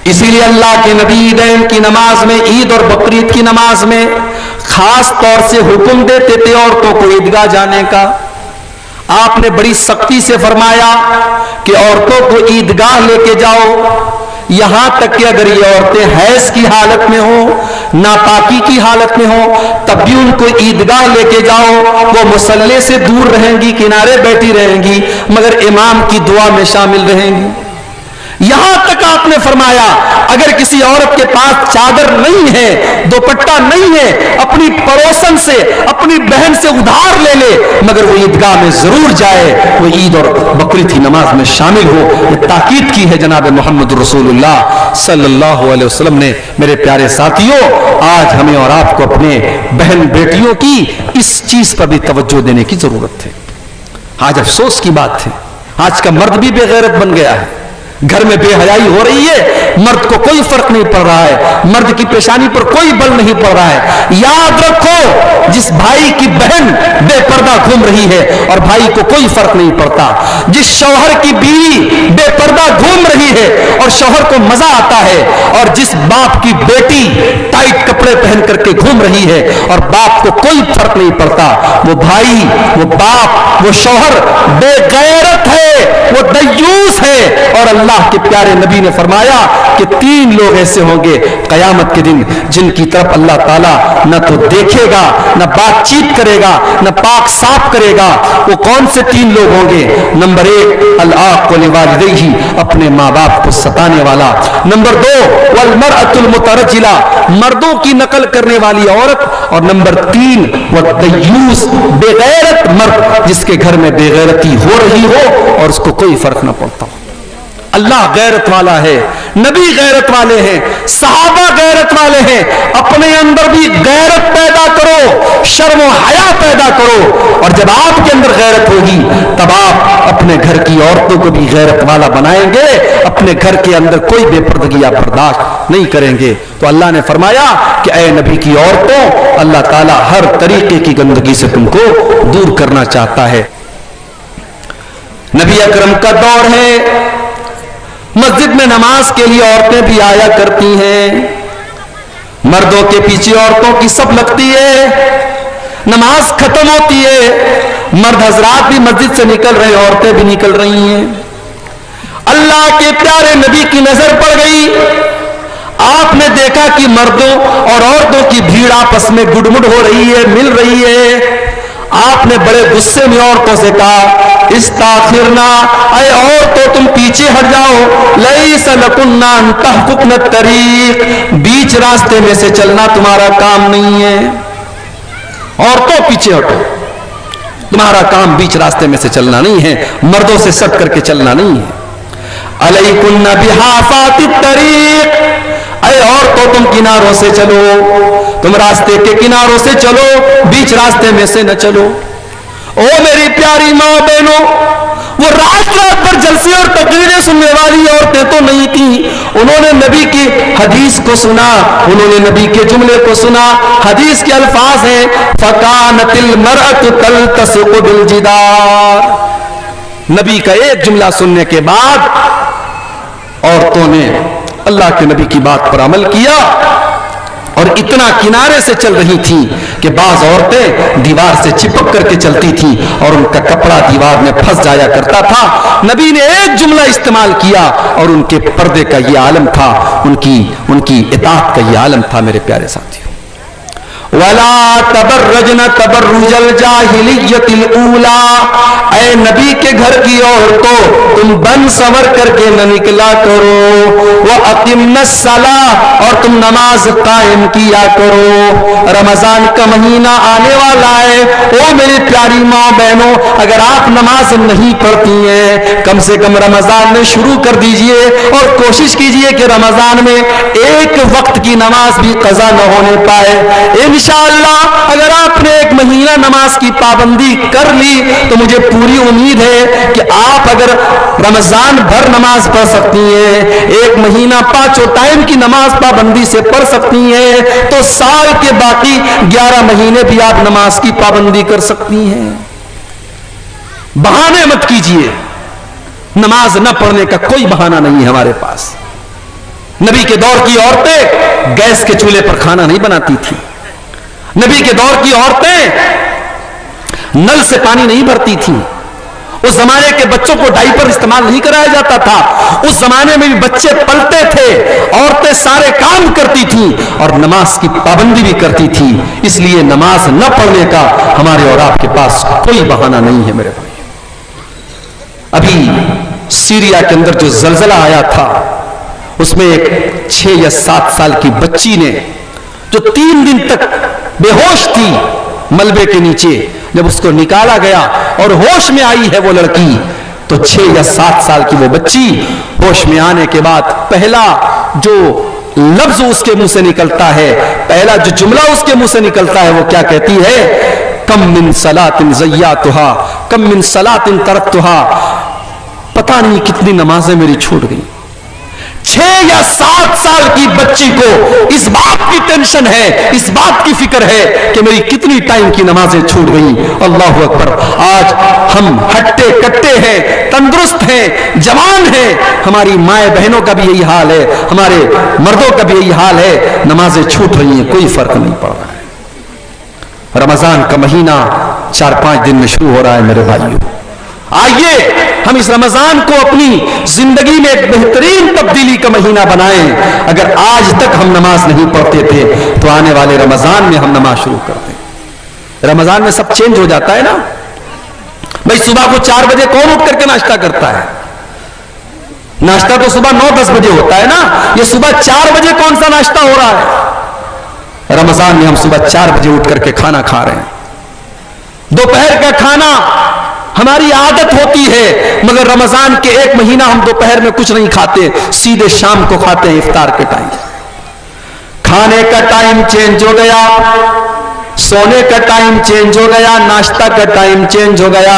اسی لیے اللہ کے نبی عیدین کی نماز میں، عید اور بقرعید کی نماز میں خاص طور سے حکم دیتے تھے عورتوں کو عیدگاہ جانے کا۔ آپ نے بڑی سختی سے فرمایا کہ عورتوں کو عیدگاہ لے کے جاؤ، یہاں تک کہ اگر یہ عورتیں حیض کی حالت میں ہوں، ناپاکی کی حالت میں ہوں، تب بھی ان کو عیدگاہ لے کے جاؤ۔ وہ مصلی سے دور رہیں گی، کنارے بیٹھی رہیں گی، مگر امام کی دعا میں شامل رہیں گی۔ یہاں تک آپ نے فرمایا اگر کسی عورت کے پاس چادر نہیں ہے، دوپٹہ نہیں ہے، اپنی پڑوسن سے، اپنی بہن سے ادھار لے لے، مگر وہ عیدگاہ میں ضرور جائے، وہ عید اور بقرعید کی نماز میں شامل ہو۔ یہ تاکید کی ہے جناب محمد رسول اللہ صلی اللہ علیہ وسلم نے۔ میرے پیارے ساتھیوں، آج ہمیں اور آپ کو اپنے بہن بیٹیوں کی اس چیز پر بھی توجہ دینے کی ضرورت ہے۔ آج افسوس کی بات ہے، آج کا مرد بھی بے غیرت بن گیا ہے، گھر میں بے حیائی ہو رہی ہے، مرد کو کوئی فرق نہیں پڑ رہا ہے، مرد کی پیشانی پر کوئی بل نہیں پڑ رہا ہے۔ یاد رکھو، جس بھائی کی بہن بے پردہ گھوم رہی ہے اور بھائی کو کوئی فرق نہیں پڑتا، جس شوہر کی بیوی بے پردہ گھوم رہی ہے اور شوہر کو مزہ آتا ہے، اور جس باپ کی بیٹی ٹائٹ کپڑے پہن کر کے گھوم رہی ہے اور باپ کو کوئی فرق نہیں پڑتا، وہ بھائی، وہ باپ، وہ شوہر بے غیرت ہے، وہ دیوس ہے۔ اور اللہ کے پیارے نبی نے فرمایا کہ 3 لوگ ایسے ہوں گے قیامت کے دن جن کی طرف اللہ تعالیٰ نہ تو دیکھے گا، نہ بات چیت کرے گا، نہ پاک صاف کرے گا۔ وہ کون سے 3 لوگ ہوں گے؟ نمبر 1 العاق لوالدیہ، اپنے ماں باپ کو ستانے والا۔ نمبر 2 والمرأة المترجلہ، مردوں کی نقل کرنے والی عورت۔ اور نمبر 3 والدیوس، بے غیرت مرد جس کے گھر میں بے غیرتی ہو رہی ہو اور اس کو کوئی فرق نہ پڑتا ہو۔ اللہ غیرت والا ہے، نبی غیرت والے ہیں، صحابہ غیرت والے ہیں۔ اپنے اندر بھی غیرت پیدا کرو، شرم و حیا پیدا کرو، اور جب آپ کے اندر غیرت ہوگی تب آپ اپنے گھر کی عورتوں کو بھی غیرت والا بنائیں گے، اپنے گھر کے اندر کوئی بے پردگی آپ برداشت نہیں کریں گے۔ تو اللہ نے فرمایا کہ اے نبی کی عورتوں، اللہ تعالیٰ ہر طریقے کی گندگی سے تم کو دور کرنا چاہتا ہے۔ نبی اکرم کا دور ہے، مسجد میں نماز کے لیے عورتیں بھی آیا کرتی ہیں، مردوں کے پیچھے عورتوں کی صف لگتی ہے، نماز ختم ہوتی ہے، مرد حضرات بھی مسجد سے نکل رہے، عورتیں بھی نکل رہی ہیں۔ اللہ کے پیارے نبی کی نظر پڑ گئی، آپ نے دیکھا کہ مردوں اور عورتوں کی بھیڑ آپس میں گڈمڈ ہو رہی ہے، مل رہی ہے۔ آپ نے بڑے غصے میں عورتوں سے کہا استاخرنا، اے عورتوں تم پیچھے ہٹ جاؤ، لیس لکن ان تحققن الطریق، بیچ راستے میں سے چلنا تمہارا کام نہیں ہے۔ عورتوں پیچھے ہٹو، تمہارا کام بیچ راستے میں سے چلنا نہیں ہے، مردوں سے سٹ کر کے چلنا نہیں ہے۔ علیکن بحافات الطریق، اے عورتوں تم کناروں سے چلو، تم راستے کے کناروں سے چلو، بیچ راستے میں سے نہ چلو۔ او میری پیاری ماں بہنوں، وہ رات رات پر جلسے اور تقریریں سننے والی عورتیں تو نہیں تھیں، انہوں نے نبی کی حدیث کو سنا، انہوں نے نبی کے جملے کو سنا۔ حدیث کے الفاظ ہیں فَكَانَتِ الْمَرْأَةُ تَلْتَصِقُ بِالْجِدَارِ، نبی کا ایک جملہ سننے کے بعد عورتوں نے اللہ کے نبی کی بات پر عمل کیا اور اتنا کنارے سے چل رہی تھیں کہ بعض عورتیں دیوار سے چپک کر کے چلتی تھیں اور ان کا کپڑا دیوار میں پھنس جایا کرتا تھا۔ نبی نے ایک جملہ استعمال کیا اور ان کے پردے کا یہ عالم تھا، ان کی اطاعت کا یہ عالم تھا۔ میرے پیارے ساتھیوں، وَلَا تَبَرَّجْنَ تَبَرُّجَ الْجَاهِلِيَّةِ الْأُولَى، اے نبی کے گھر کی عورتوں تم بن سنور کر کے نہ نکلا کرو، وَأَقِمْنَ الصَّلَاةَ، اور تم نماز قائم کیا کرو۔ رمضان کا مہینہ آنے والا ہے، او میری پیاری ماں بہنوں، اگر آپ نماز نہیں پڑھتی ہیں کم سے کم رمضان میں شروع کر دیجئے اور کوشش کیجئے کہ رمضان میں ایک وقت کی نماز بھی قضا نہ ہونے پائے۔ انشاءاللہ اگر آپ نے ایک مہینہ نماز کی پابندی کر لی تو مجھے پوری امید ہے کہ آپ اگر رمضان بھر نماز پڑھ سکتی ہیں، ایک مہینہ 5 ٹائم کی نماز پابندی سے پڑھ سکتی ہیں، تو سال کے باقی 11 مہینے بھی آپ نماز کی پابندی کر سکتی ہیں۔ بہانے مت کیجئے، نماز نہ پڑھنے کا کوئی بہانہ نہیں ہے ہمارے پاس۔ نبی کے دور کی عورتیں گیس کے چولہے پر کھانا نہیں بناتی تھی. نبی کے دور کی عورتیں نل سے پانی نہیں بھرتی تھیں. اس زمانے کے بچوں کو ڈائپر استعمال نہیں کرایا جاتا تھا. اس زمانے میں بھی بچے پلتے تھے, عورتیں سارے کام کرتی تھیں اور نماز کی پابندی بھی کرتی تھی. اس لیے نماز نہ پڑھنے کا ہمارے اور آپ کے پاس کوئی بہانہ نہیں ہے میرے بھائی. ابھی سیریا کے اندر جو زلزلہ آیا تھا, اس میں ایک 6 یا 7 سال کی بچی نے جو 3 دن تک بے ہوش تھی ملبے کے نیچے, جب اس کو نکالا گیا اور ہوش میں آئی ہے وہ لڑکی, تو 6 یا 7 سال کی وہ بچی ہوش میں آنے کے بعد پہلا جو لفظ اس کے منہ سے نکلتا ہے, پہلا جو جملہ اس کے منہ سے نکلتا ہے, وہ کیا کہتی ہے؟ کم من صلاۃ ضیعتھا کم من صلاۃ ترکتھا. پتہ نہیں کتنی نمازیں میری چھوٹ گئی. 6 یا 7 سال کی بچی کو اس بات کی ٹینشن ہے, اس بات کی فکر ہے کہ میری کتنی ٹائم کی نمازیں چھوٹ گئی. اللہ اکبر. آج ہم ہٹے کٹے ہیں, تندرست ہیں, جوان ہیں, ہماری مائیں بہنوں کا بھی یہی حال ہے, ہمارے مردوں کا بھی یہی حال ہے, نمازیں چھوٹ رہی ہیں, کوئی فرق نہیں پڑ رہا ہے. رمضان کا مہینہ 4-5 دن میں شروع ہو رہا ہے میرے بھائیوں. آئیے ہم اس رمضان کو اپنی زندگی میں ایک بہترین تبدیلی کا مہینہ بنائیں. اگر آج تک ہم نماز نہیں پڑھتے تھے تو آنے والے رمضان میں ہم نماز شروع کرتے ہیں. رمضان میں سب چینج ہو جاتا ہے نا بھائی. صبح کو 4 بجے کون اٹھ کر کے ناشتہ کرتا ہے؟ ناشتہ تو صبح 9-10 بجے ہوتا ہے نا. یہ صبح 4 بجے کون سا ناشتہ ہو رہا ہے؟ رمضان میں ہم صبح 4 بجے اٹھ کر کے کھانا کھا رہے ہیں. دوپہر کا کھانا ہماری عادت ہوتی ہے, مگر رمضان کے 1 مہینہ ہم دوپہر میں کچھ نہیں کھاتے, سیدھے شام کو کھاتے ہیں افطار کے ٹائم. کھانے کا ٹائم چینج ہو گیا, سونے کا ٹائم چینج ہو گیا, ناشتہ کا ٹائم چینج ہو گیا,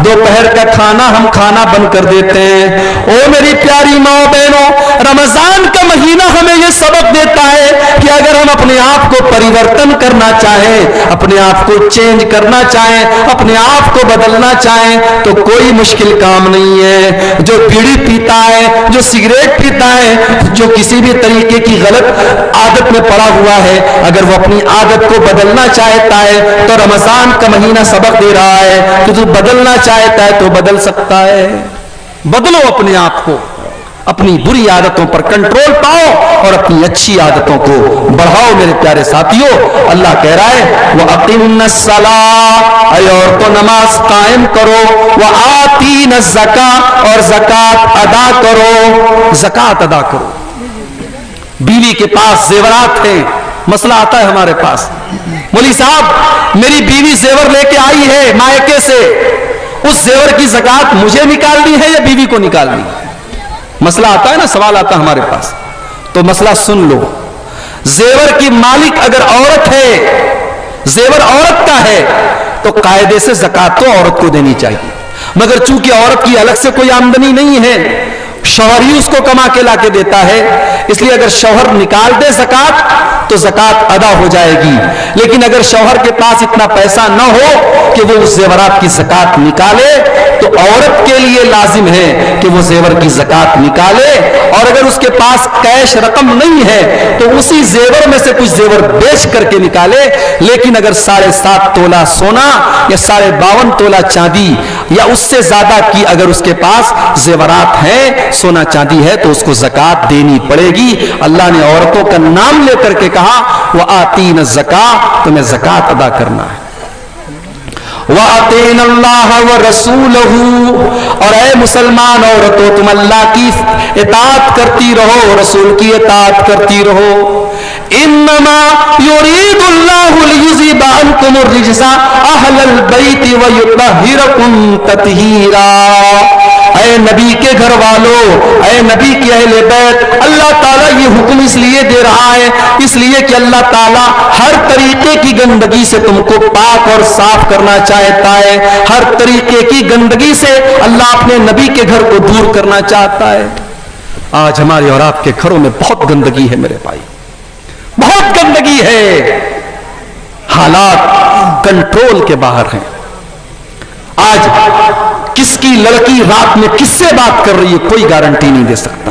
دوپہر کا کھانا ہم کھانا بند کر دیتے ہیں. او میری پیاری ماں بہنوں, رمضان کا مہینہ ہمیں یہ سبق دیتا ہے کہ اگر ہم اپنے آپ کو پریورتن کرنا چاہیں, اپنے آپ کو چینج کرنا چاہیں, اپنے آپ کو بدلنا چاہیں تو کوئی مشکل کام نہیں ہے. جو بیڑی پیتا ہے, جو سگریٹ پیتا ہے, جو کسی بھی طریقے کی غلط عادت میں پڑا ہوا ہے, اگر وہ اپنی عادت کو بدلنا چاہتا ہے تو رمضان کا مہینہ سبق دے رہا ہے کہ تو بدلنا چاہتا ہے تو بدل سکتا ہے. بدلو اپنے آپ کو, اپنی بری عادتوں پر کنٹرول پاؤ اور اپنی اچھی عادتوں کو بڑھاؤ میرے پیارے ساتھیوں. اللہ کہہ رہا ہے وَأَقِمْنَ الصَّلَاةَ, اے عورتوں نماز قائم کرو, وَآتِينَ الزَّكَاةَ, اور زکات ادا کرو. زکات ادا کرو. بیوی کے پاس زیورات ہیں, مسئلہ آتا ہے ہمارے پاس, مولوی صاحب میری بیوی زیور لے کے آئی ہے مائکے سے, اس زیور کی زکات مجھے نکالنی ہے یا بیوی کو نکالنی ہے؟ مسئلہ آتا ہے نا, سوال آتا ہے ہمارے پاس. تو مسئلہ سن لو. زیور کی مالک اگر عورت ہے, زیور عورت کا ہے, تو قاعدے سے زکات تو عورت کو دینی چاہیے. مگر چونکہ عورت کی الگ سے کوئی آمدنی نہیں ہے, شوہر ہی اس کو کما کے لا کے دیتا ہے, اس لیے اگر شوہر نکال دے زکات تو زکات ادا ہو جائے گی. لیکن اگر شوہر کے پاس اتنا پیسہ نہ ہو کہ وہ اس زیورات کی زکات نکالے, تو عورت کے لیے لازم ہے کہ وہ زیور کی زکات نکالے. اور اگر اس کے پاس کیش رقم نہیں ہے تو اسی زیور میں سے کچھ زیور بیچ کر کے نکالے. لیکن اگر 7.5 تولہ سونا یا 52 تولہ چاندی یا اس سے زیادہ کی اگر اس کے پاس زیورات ہیں, سونا چاندی ہے, تو اس کو زکات دینی پڑے گی. اللہ نے عورتوں کا نام لے کر کے کہا وَآتِينَ الزَّكَاةَ, تمہیں زکات ادا کرنا ہے. وَأَطِيعْنَ اللَّهَ وَرَسُولَهُ, اور اے مسلمان عورتوں تم اللہ کی اطاعت کرتی رہو, رسول کی اطاعت کرتی رہو. انما يريد الله ليذهب عنكم الرجس اهل البيت ويطهركم تطهيرا. اے نبی کے گھر والوں, اے نبی کے اہل بیت, اللہ تعالیٰ یہ حکم اس لیے دے رہا ہے, اس لیے کہ اللہ تعالیٰ ہر طریقے کی گندگی سے تم کو پاک اور صاف کرنا چاہتا ہے. ہر طریقے کی گندگی سے اللہ اپنے نبی کے گھر کو دور کرنا چاہتا ہے. آج ہمارے اور آپ کے گھروں میں بہت گندگی ہے میرے بھائی, بہت گندگی ہے, حالات کنٹرول کے باہر ہیں. آج کس کی لڑکی رات میں کس سے بات کر رہی ہے کوئی گارنٹی نہیں دے سکتا.